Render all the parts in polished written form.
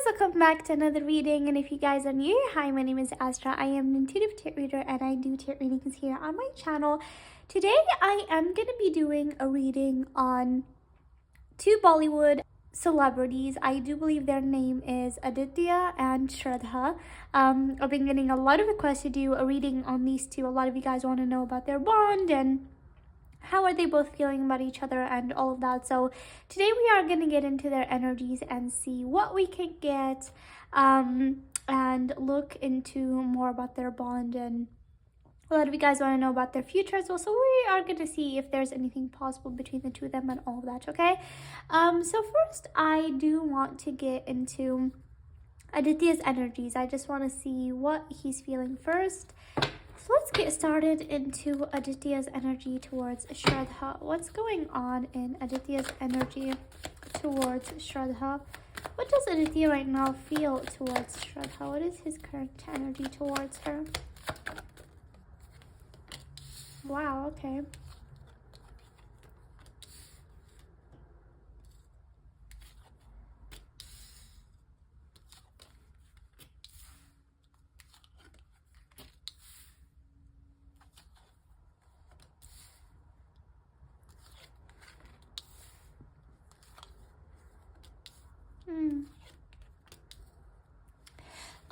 welcome back to another reading. And if you guys are new, hi, my name is Astra. I am an intuitive tarot reader and I do tarot readings here on my channel. Today I am going to be doing a reading on two Bollywood celebrities. I do believe their name is Aditya and Shraddha. I've been getting a lot of requests to do a reading on these two. A lot of you guys want to know about their bond and how are they both feeling about each other and all of that. So today we are going to get into their energies and see what we can get, and look into more about their bond. And a lot of you guys want to know about their future as well, so we are going to see if there's anything possible between the two of them and all of that. Okay, so first I do want to get into Aditya's energies. I just want to see what he's feeling first. So let's get started into Aditya's energy towards Shraddha. What's going on in Aditya's energy towards Shraddha? What does Aditya right now feel towards Shraddha? What is his current energy towards her? Wow, okay.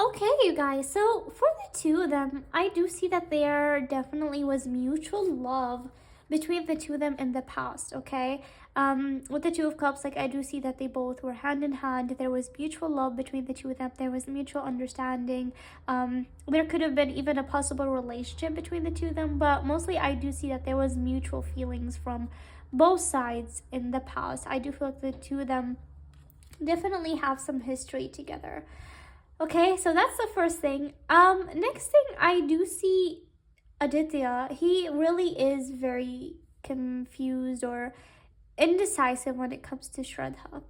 Okay, you guys, so for the two of them, I do see that there definitely was mutual love between the two of them in the past, okay? With the Two of Cups, like, I do see that they both were hand in hand. There was mutual love between the two of them. There was mutual understanding. There could have been even a possible relationship between the two of them, but mostly I do see that there was mutual feelings from both sides in the past. I do feel like the two of them definitely have some history together. Okay, so that's the first thing. Next thing, I do see Aditya. He really is very confused or indecisive when it comes to Shraddha.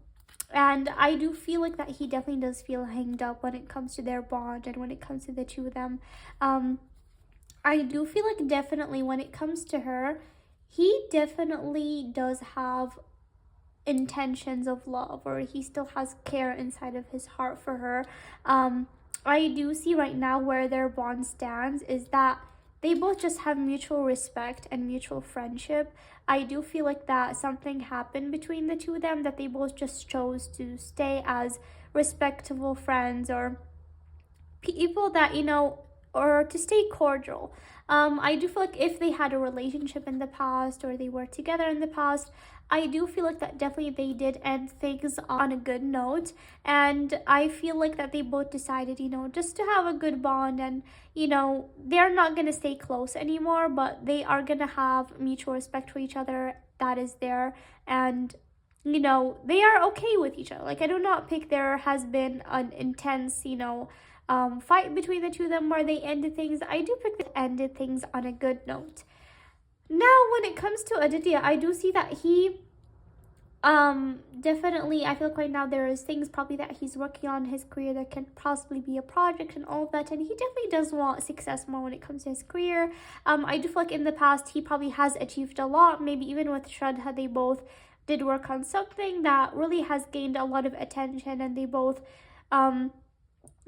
And I do feel like that he definitely does feel hanged up when it comes to their bond and when it comes to the two of them. I do feel like definitely when it comes to her, he definitely does have intentions of love, or he still has care inside of his heart for her. I do see right now where their bond stands is that they both just have mutual respect and mutual friendship. I do feel like that something happened between the two of them, that they both just chose to stay as respectable friends or people that, you know, or to stay cordial. I do feel like if they had a relationship in the past or they were together in the past, I do feel like that definitely they did end things on a good note. And I feel like that they both decided, you know, just to have a good bond, and, you know, they're not going to stay close anymore, but they are going to have mutual respect for each other. That is there. And, you know, they are okay with each other. Like, I do not think there has been an intense, you know, fight between the two of them where they ended things. I do pick that ended things on a good note. Now, when it comes to Aditya, I do see that he definitely, I feel like right now there is things probably that he's working on in his career that can possibly be a project and all of that, and he definitely does want success more when it comes to his career. I do feel like in the past he probably has achieved a lot. Maybe even with Shraddha, they both did work on something that really has gained a lot of attention, and they both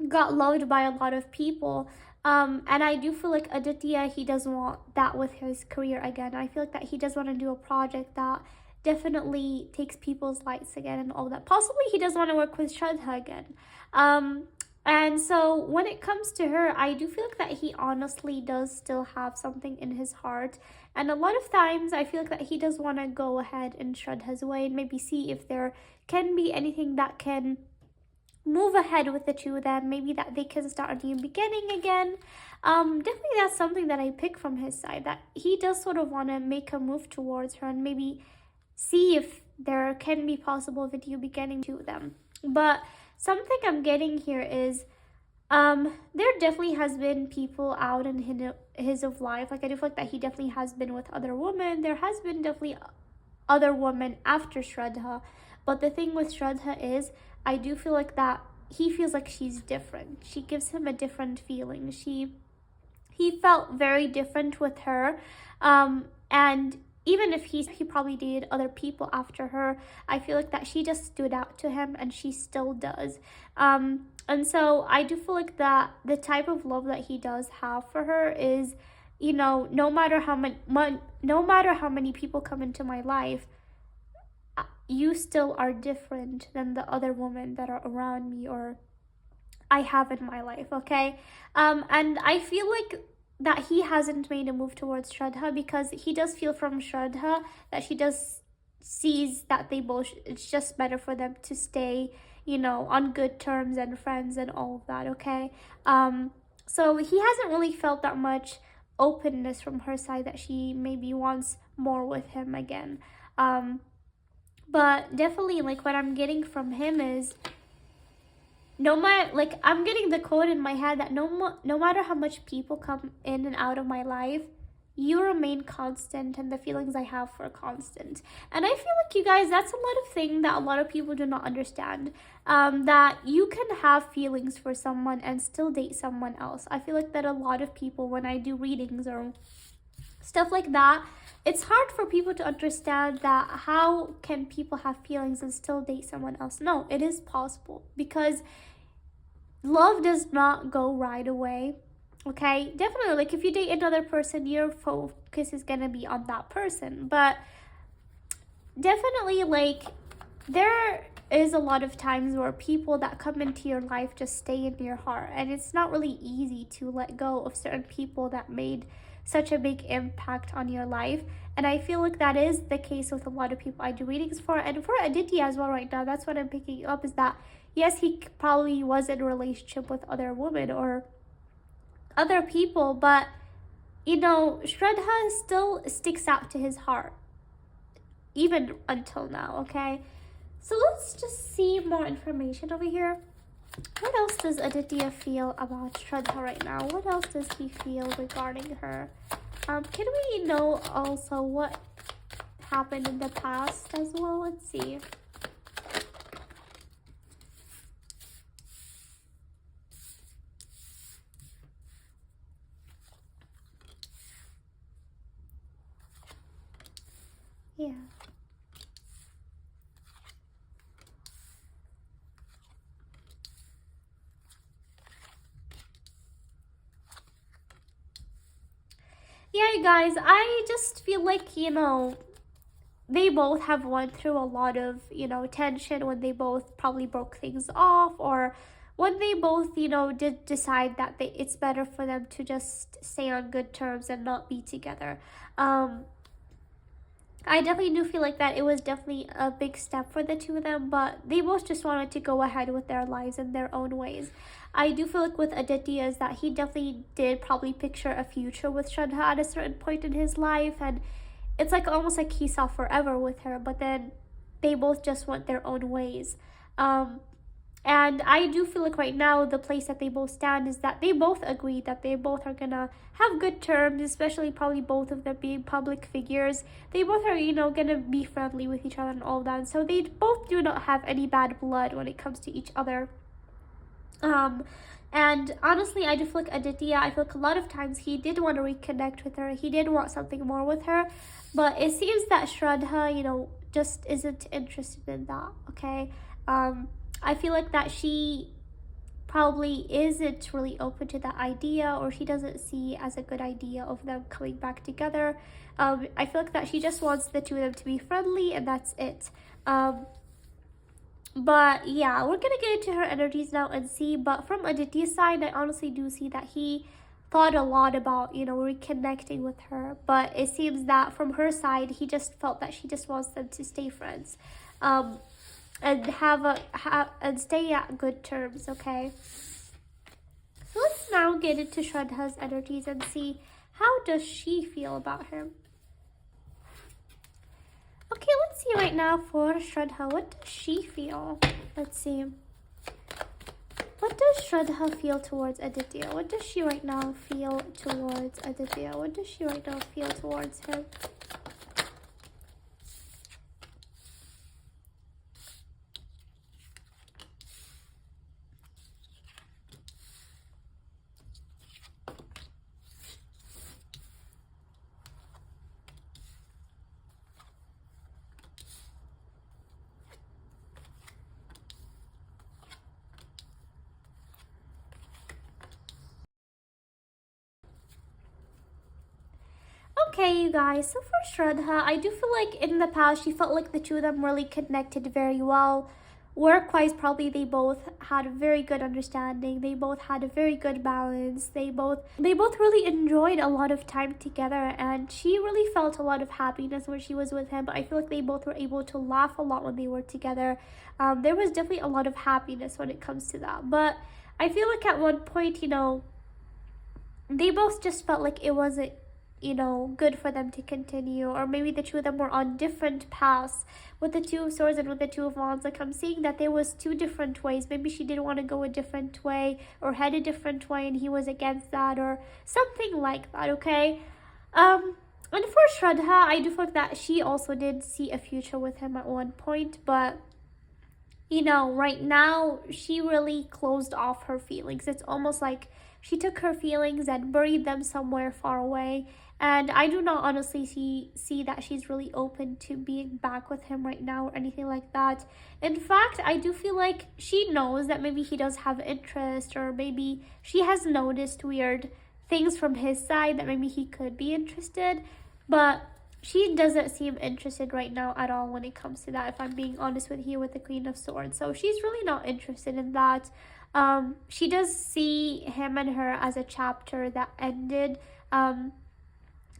got loved by a lot of people. And I do feel like Aditya, he does want that with his career again. I feel like that he does want to do a project that definitely takes people's lights again and all that. Possibly he does want to work with Shraddha again. And so when it comes to her, I do feel like that he honestly does still have something in his heart. And a lot of times I feel like that he does want to go ahead in Shraddha's way and maybe see if there can be anything that can move ahead with the two of them. Maybe that they can start a new beginning again. Definitely that's something that I pick from his side, that he does sort of want to make a move towards her and maybe see if there can be possible of a new beginning to them. But something I'm getting here is there definitely has been people out in his of life. Like, I do feel like that he definitely has been with other women. There has been definitely other women after Shraddha. But the thing with Shraddha is, I do feel like that he feels like she's different. She gives him a different feeling. He felt very different with her. And even if he probably dated other people after her, I feel like that she just stood out to him, and she still does. And so I do feel like that the type of love that he does have for her is, you know, no matter how many people come into my life, you still are different than the other women that are around me or I have in my life, okay? And I feel like that he hasn't made a move towards Shraddha because he does feel from Shraddha that she does sees that they both, it's just better for them to stay, you know, on good terms and friends and all of that, okay? So he hasn't really felt that much openness from her side that she maybe wants more with him again. But definitely, like, what I'm getting from him is, no matter, like, I'm getting the quote in my head that no matter how much people come in and out of my life, you remain constant, and the feelings I have for constant. And I feel like, you guys, that's a lot of thing that a lot of people do not understand, that you can have feelings for someone and still date someone else. I feel like that a lot of people, when I do readings or stuff like that, it's hard for people to understand that how can people have feelings and still date someone else. No, it is possible, because love does not go right away, okay? Definitely, like, if you date another person, your focus is gonna be on that person, but definitely, like, there is a lot of times where people that come into your life just stay in your heart, and it's not really easy to let go of certain people that made such a big impact on your life. And I feel like that is the case with a lot of people I do readings for, and for Aditya as well right now. That's what I'm picking up, is that yes, he probably was in a relationship with other women or other people, but you know, Shraddha still sticks out to his heart even until now, okay? So let's just see more information over here. What else does Aditya feel about Shraddha right now? What else does he feel regarding her? Can we know also what happened in the past as well? Let's see. Yeah. Yeah, you guys, I just feel like, you know, they both have went through a lot of, you know, tension when they both probably broke things off, or when they both, you know, did decide that it's better for them to just stay on good terms and not be together. I definitely do feel like that it was definitely a big step for the two of them, but they both just wanted to go ahead with their lives in their own ways. I do feel like with Aditya is that he definitely did probably picture a future with Shraddha at a certain point in his life, and it's like almost like he saw forever with her, but then they both just went their own ways. And I do feel like right now the place that they both stand is that they both agree that they both are gonna have good terms, especially probably both of them being public figures. They both are, you know, gonna be friendly with each other and all that. So they both do not have any bad blood when it comes to each other. And honestly, I do feel like Aditya, I feel like a lot of times he did want to reconnect with her. He did want something more with her. But it seems that Shraddha, you know, just isn't interested in that, okay? I feel like that she probably isn't really open to that idea, or she doesn't see as a good idea of them coming back together. I feel like that she just wants the two of them to be friendly, and that's it. But yeah, we're gonna get into her energies now and see. But from Aditya's side, I honestly do see that he thought a lot about, you know, reconnecting with her. But it seems that from her side, he just felt that she just wants them to stay friends. And and stay at good terms, okay? So let's now get into Shraddha's energies and see how does she feel about him. Okay, let's see right now for Shraddha. What does she feel? Let's see. What does Shraddha feel towards Aditya? What does she right now feel towards Aditya? What does she right now feel towards him? Okay, you guys, so for Shraddha, I do feel like in the past, she felt like the two of them really connected very well. Work-wise, probably they both had a very good understanding. They both had a very good balance. They both really enjoyed a lot of time together, and she really felt a lot of happiness when she was with him. I feel like they both were able to laugh a lot when they were together. There was definitely a lot of happiness when it comes to that. But I feel like at one point, they both just felt like it wasn't good for them to continue, or maybe the two of them were on different paths. With the Two of Swords and with the Two of Wands, like I'm seeing that there was two different ways. Maybe she didn't want to go a different way or head a different way, and he was against that, or something like that. Okay. And for Shraddha, I do feel like that she also did see a future with him at one point, but right now she really closed off her feelings. It's almost like she took her feelings and buried them somewhere far away. And I do not honestly see that she's really open to being back with him right now or anything like that. In fact, I do feel like she knows that maybe he does have interest, or maybe she has noticed weird things from his side that maybe he could be interested. But she doesn't seem interested right now at all when it comes to that, if I'm being honest with you, with the Queen of Swords. So she's really not interested in that. She does see him and her as a chapter that ended.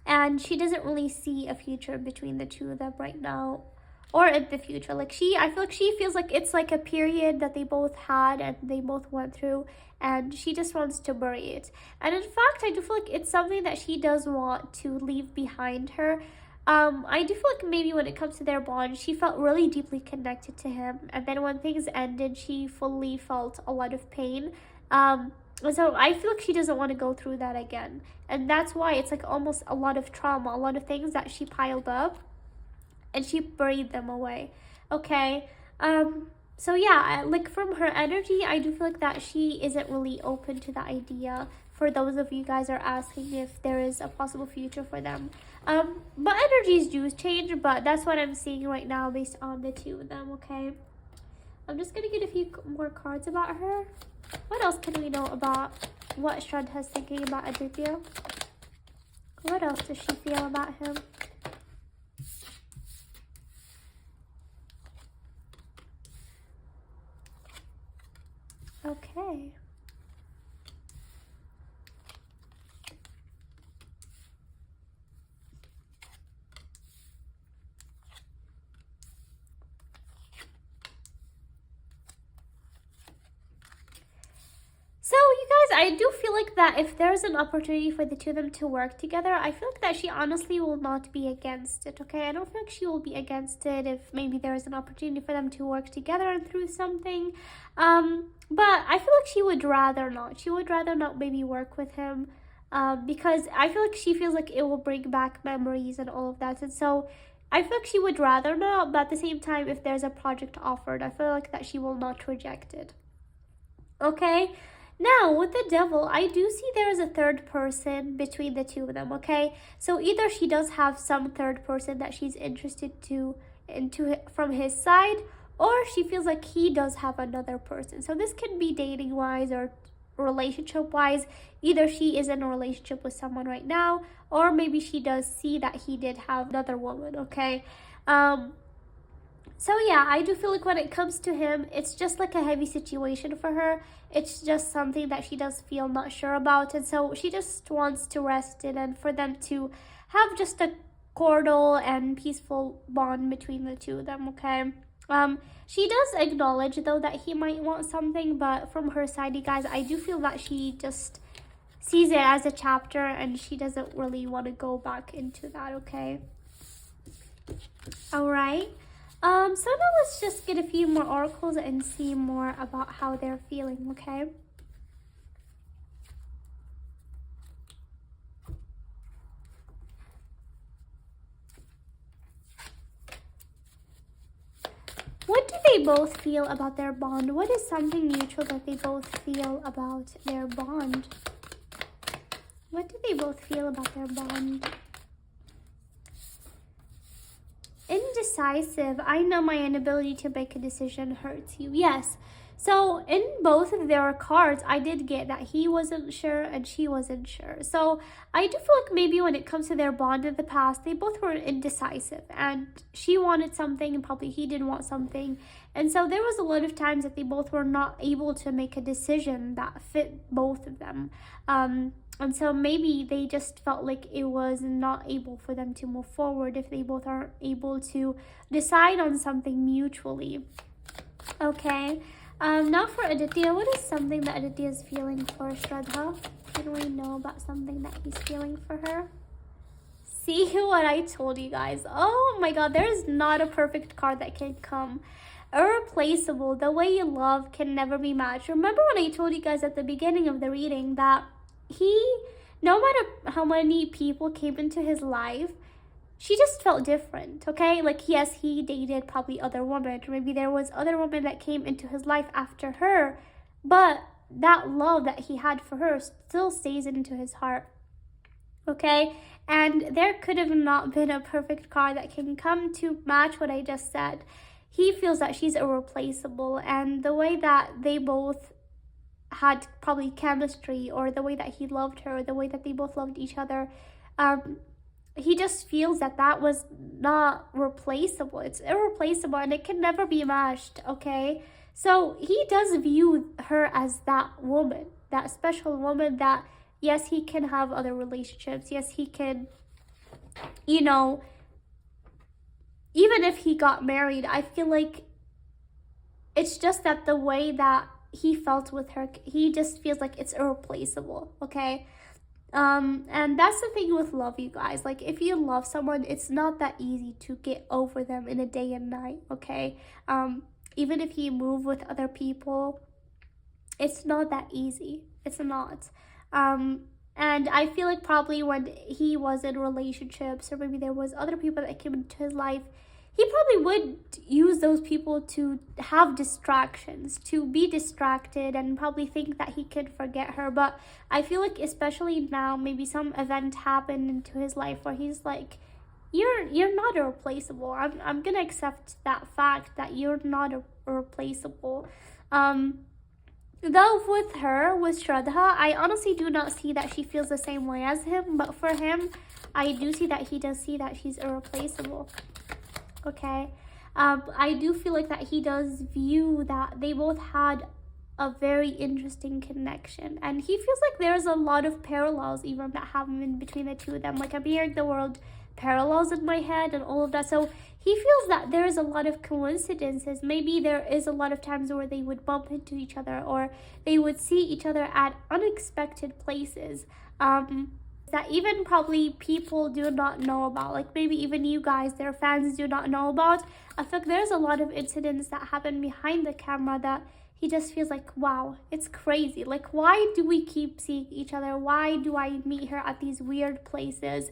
And she doesn't really see a future between the two of them right now, or in the future. I feel like she feels like it's like a period that they both had and they both went through, and she just wants to bury it. And in fact, I do feel like it's something that she does want to leave behind her. I do feel like maybe when it comes to their bond, she felt really deeply connected to him, and then when things ended, she fully felt a lot of pain. So I feel like she doesn't want to go through that again, and that's why it's like almost a lot of trauma, a lot of things that she piled up, and she buried them away. Okay. So yeah, like from her energy, I do feel like that she isn't really open to the idea. For those of you guys are asking if there is a possible future for them, but energies do change, but that's what I'm seeing right now based on the two of them. Okay, I'm just gonna get a few more cards about her. What else can we know about what Shraddha is thinking about Aditya? What else does she feel about him? Okay. So you guys, I do feel like that if there's an opportunity for the two of them to work together, I feel like that she honestly will not be against it. Okay, I don't feel like she will be against it if maybe there is an opportunity for them to work together and through something. But I feel like she would rather not. She would rather not maybe work with him, because I feel like she feels like it will bring back memories and all of that. And so I feel like she would rather not, but at the same time, if there's a project offered, I feel like that she will not reject it. Okay. Now, with the Devil, I do see there is a third person between the two of them, okay? So either she does have some third person that she's interested into from his side, or she feels like he does have another person. So this can be dating-wise or relationship-wise. Either she is in a relationship with someone right now, or maybe she does see that he did have another woman, okay? So yeah, I do feel like when it comes to him, it's just like a heavy situation for her. It's just something that she does feel not sure about, and so she just wants to rest in and for them to have just a cordial and peaceful bond between the two of them, okay? She does acknowledge though that he might want something, but from her side, you guys, I do feel that she just sees it as a chapter and she doesn't really want to go back into that, okay? All right. So now let's just get a few more oracles and see more about how they're feeling, okay? What do they both feel about their bond? What is something mutual that they both feel about their bond? What do they both feel about their bond? Indecisive. I know my inability to make a decision hurts you. Yes. So in both of their cards, I did get that he wasn't sure and she wasn't sure. So I do feel like maybe when it comes to their bond in the past, they both were indecisive, and she wanted something and probably he didn't want something. And so there was a lot of times that they both were not able to make a decision that fit both of them. And so maybe they just felt like it was not able for them to move forward if they both aren't able to decide on something mutually. Okay. Now for Aditya, what is something that Aditya is feeling for Shraddha? Can we know about something that he's feeling for her? See what I told you guys. Oh my god, there is not a perfect card that can come. Irreplaceable. The way you love can never be matched. Remember when I told you guys at the beginning of the reading that no matter how many people came into his life, she just felt different, okay? Like, yes, he dated probably other women, or maybe there was other women that came into his life after her, but that love that he had for her still stays into his heart, okay? And there could have not been a perfect card that can come to match what I just said. He feels that she's irreplaceable, and the way that they both had probably chemistry, or the way that he loved her, or the way that they both loved each other, he just feels that that was not replaceable. It's irreplaceable and it can never be matched, okay? So he does view her as that woman, that special woman that, yes, he can have other relationships. Yes, he can, you know, even if he got married, I feel like it's just that the way that he felt with her, he just feels like it's irreplaceable, okay? And that's the thing with love, you guys. Like, if you love someone, it's not that easy to get over them in a day and night, okay? Even if you move with other people, it's not that easy. It's not. And I feel like probably when he was in relationships, or maybe there was other people that came into his life, he probably would use those people to have distractions, to be distracted, and probably think that he could forget her. But I feel like especially now, maybe some event happened into his life where he's like, you're not irreplaceable. I'm gonna accept that fact that you're not irreplaceable. Though with her, with Shraddha, I honestly do not see that she feels the same way as him. But for him, I do see that he does see that she's irreplaceable. Okay, I do feel like that he does view that they both had a very interesting connection, and he feels like there's a lot of parallels even that happen in between the two of them. Like, I'm hearing the word parallels in my head and all of that. So he feels that there's a lot of coincidences. Maybe there is a lot of times where they would bump into each other, or they would see each other at unexpected places. That even probably people do not know about, like maybe even you guys, their fans, do not know about. I feel like there's a lot of incidents that happen behind the camera that he just feels like, wow, it's crazy. Like, why do we keep seeing each other? Why do I meet her at these weird places?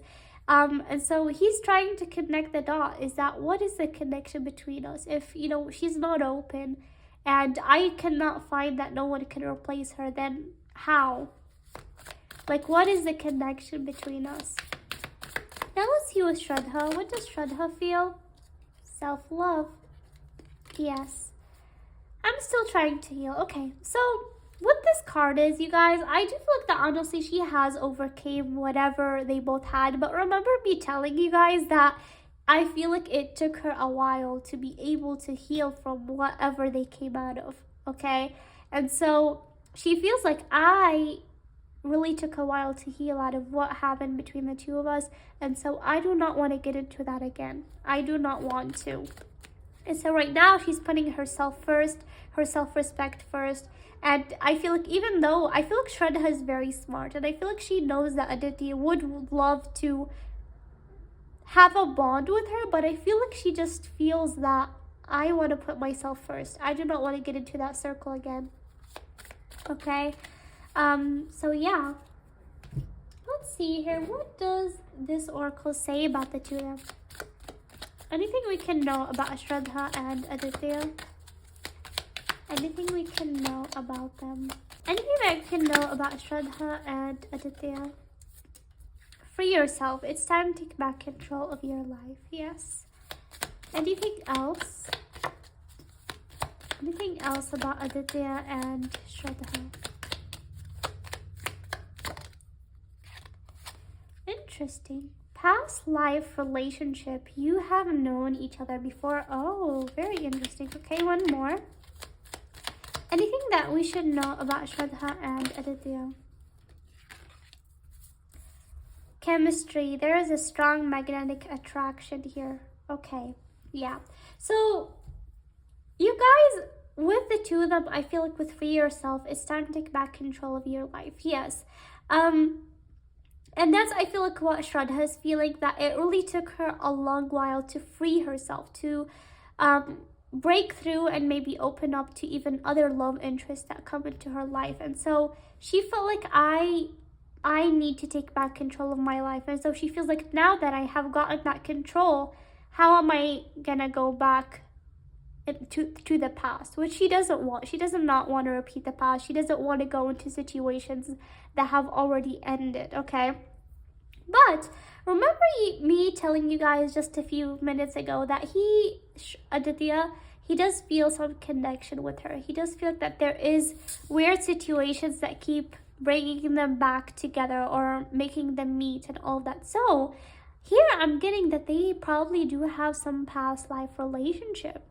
And so he's trying to connect the dot. Is that, what is the connection between us? If, you know, she's not open and I cannot find that no one can replace her, then how? Like, what is the connection between us? Now let's see with Shraddha. What does Shraddha feel? Self-love. Yes. I'm still trying to heal. Okay, so what this card is, you guys, I do feel like that honestly she has overcame whatever they both had. But remember me telling you guys that I feel like it took her a while to be able to heal from whatever they came out of, okay? And so she feels like I really took a while to heal out of what happened between the two of us, and so I do not want to get into that again. I do not want to. And so right now she's putting herself first, her self-respect first. And I feel like, even though I feel like Shraddha is very smart, and I feel like she knows that Aditya would love to have a bond with her, but I feel like she just feels that I want to put myself first. I do not want to get into that circle again. Okay? So yeah, let's see here. What does this oracle say about the two of them? Anything we can know about Shraddha and Aditya? Anything we can know about them? Anything that I can know about Shraddha and Aditya? Free yourself. It's time to take back control of your life. Yes. Anything else? Anything else about Aditya and Shraddha? Interesting. Past life relationship. You have known each other before. Oh, very interesting. Okay, one more. Anything that we should know about Shraddha and Aditya? Chemistry. There is a strong magnetic attraction here. Okay, yeah. So, you guys, with the two of them, I feel like with Free Yourself, it's time to take back control of your life. Yes. And that's, I feel like, what Shraddha is feeling, that it really took her a long while to free herself, to break through and maybe open up to even other love interests that come into her life. And so she felt like, I need to take back control of my life. And so she feels like, now that I have gotten that control, how am I gonna go back to the past, which she doesn't want. She does not want to repeat the past. She doesn't want to go into situations that have already ended, okay? But remember me telling you guys just a few minutes ago that Aditya, he does feel some connection with her. He does feel that there is weird situations that keep bringing them back together or making them meet and all that. So here I'm getting that they probably do have some past life relationship.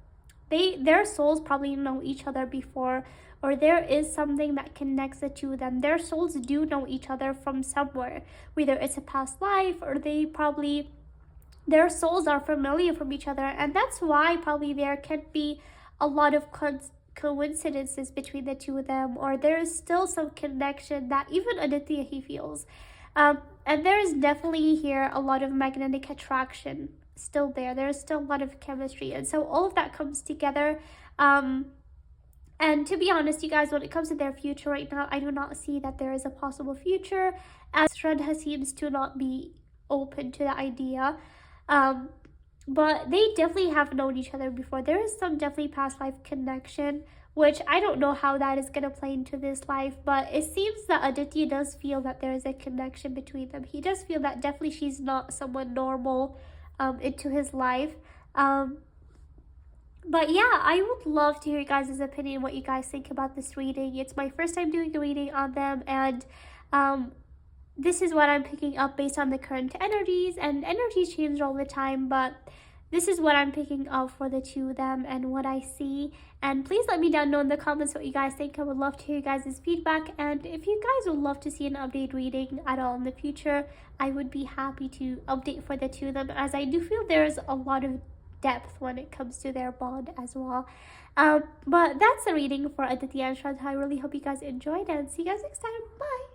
Their souls probably know each other before, or there is something that connects the two of them. Their souls do know each other from somewhere, whether it's a past life or their souls are familiar from each other. And that's why probably there can be a lot of coincidences between the two of them, or there is still some connection that even Aditya, he feels. And there is definitely here a lot of magnetic attraction still there. There's still a lot of chemistry, and so all of that comes together. And to be honest, you guys, when it comes to their future right now, I do not see that there is a possible future, as Shraddha seems to not be open to the idea. But they definitely have known each other before. There is some definitely past life connection, which I don't know how that is going to play into this life, but it seems that Aditya does feel that there is a connection between them. He does feel that definitely she's not someone normal into his life. But yeah, I would love to hear you guys' opinion, what you guys think about this reading. It's my first time doing the reading on them, and this is what I'm picking up based on the current energies, and energies change all the time, but this is what I'm picking up for the two of them and what I see. And please let me down know in the comments what you guys think. I would love to hear you guys' feedback, and if you guys would love to see an update reading at all in the future, I would be happy to update for the two of them, as I do feel there's a lot of depth when it comes to their bond as well. But that's the reading for Aditya and Shraddha. I really hope you guys enjoyed, and see you guys next time. Bye!